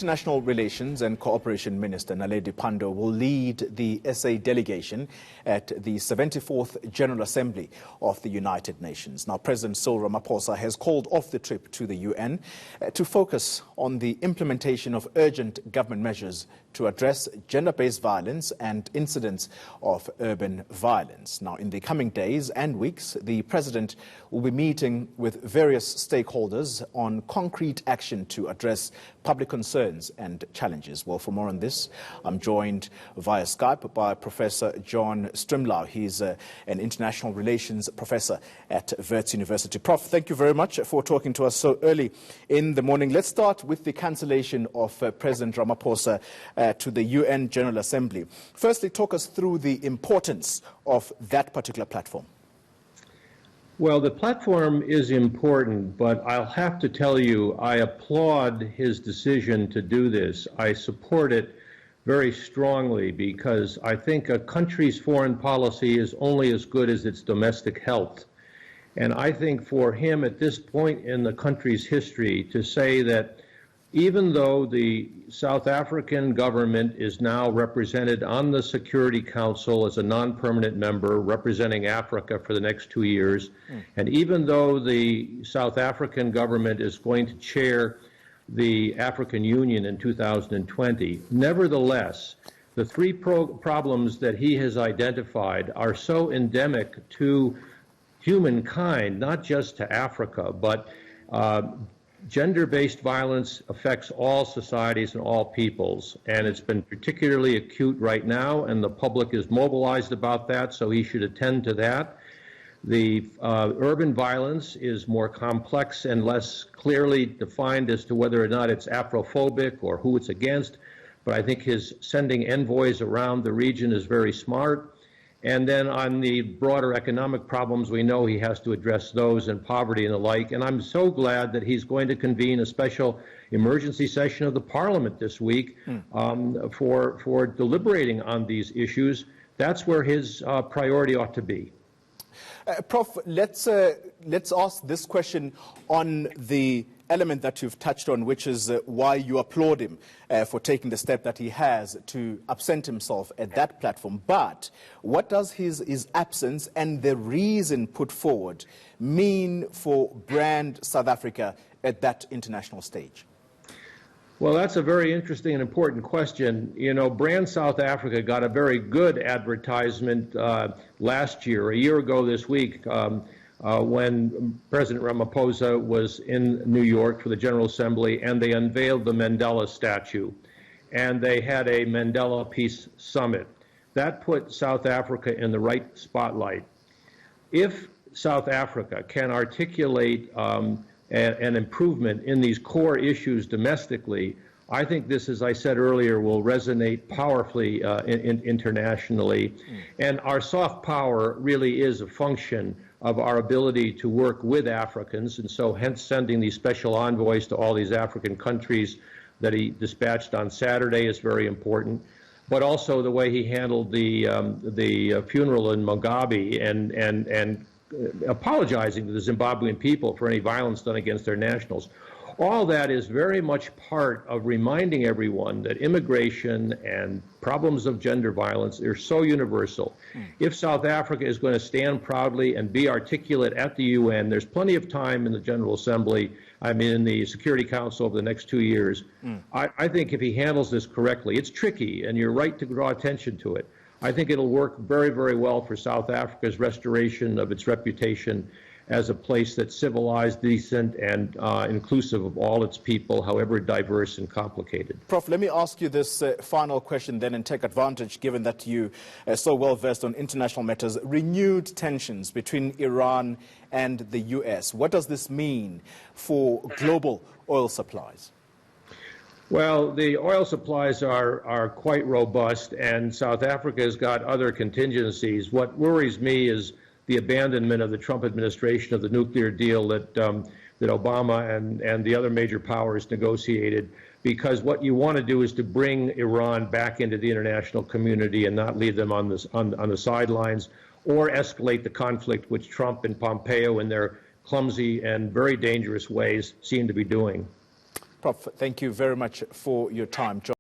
International Relations and Cooperation Minister Naledi Pandor will lead the SA delegation at the 74th General Assembly of the United Nations. Now, President Cyril Ramaphosa has called off the trip to the UN to focus on the implementation of urgent government measures to address gender-based violence and incidents of urban violence. Now, in the coming days and weeks, the President will be meeting with various stakeholders on concrete action to address public concerns and challenges. Well, for more on this, I'm joined via Skype by Professor John Strimlau. He's an international relations professor at Wits University. Prof, thank you very much for talking to us so early in the morning. Let's start with the cancellation of President Ramaphosa to the UN General Assembly. Firstly, talk us through the importance of that particular platform. Well, the platform is important, but I'll have to tell you, I applaud his decision to do this. I support it very strongly because I think a country's foreign policy is only as good as its domestic health. And I think for him at this point in the country's history to say that even though the South African government is now represented on the Security Council as a non-permanent member representing Africa for the next 2 years, and even though the South African government is going to chair the African Union in 2020, nevertheless, the three problems that he has identified are so endemic to humankind, not just to Africa, but gender-based violence affects all societies and all peoples, and it's been particularly acute right now, and the public is mobilized about that, so he should attend to that. The urban violence is more complex and less clearly defined as to whether or not it's Afrophobic or who it's against, but I think his sending envoys around the region is very smart. And then on the broader economic problems, we know he has to address those and poverty and the like. And I'm so glad that he's going to convene a special emergency session of the Parliament this week for deliberating on these issues. That's where his priority ought to be. Prof, let's ask this question on the element that you've touched on, which is why you applaud him for taking the step that he has to absent himself at that platform. But what does his absence and the reason put forward mean for brand South Africa at that international stage? Well, that's a very interesting and important question. You know, brand South Africa got a very good advertisement last year, a year ago this week, when President Ramaphosa was in New York for the General Assembly, and they unveiled the Mandela statue, and they had a Mandela Peace Summit. That put South Africa in the right spotlight. If South Africa can articulate an improvement in these core issues domestically, I think this, as I said earlier, will resonate powerfully internationally. And our soft power really is a function of our ability to work with Africans, and so hence sending these special envoys to all these African countries that he dispatched on Saturday is very important. But also the way he handled the funeral in Mugabe and apologizing to the Zimbabwean people for any violence done against their nationals. All that is very much part of reminding everyone that immigration and problems of gender violence are so universal. If South Africa is going to stand proudly and be articulate at the UN, there's plenty of time in the General Assembly, in the Security Council over the next 2 years. I think if he handles this correctly, it's tricky, and you're right to draw attention to it. I think it'll work very, very well for South Africa's restoration of its reputation as a place that's civilized, decent, and inclusive of all its people, however diverse and complicated. Prof, let me ask you this final question then and take advantage, given that you are so well versed on international matters. Renewed tensions between Iran and the US. What does this mean for global oil supplies? Well, the oil supplies are quite robust, and South Africa has got other contingencies. What worries me is the abandonment of the Trump administration of the nuclear deal that Obama and the other major powers negotiated, because what you want to do is to bring Iran back into the international community and not leave them on the sidelines, or escalate the conflict, which Trump and Pompeo in their clumsy and very dangerous ways seem to be doing. Prof, thank you very much for your time.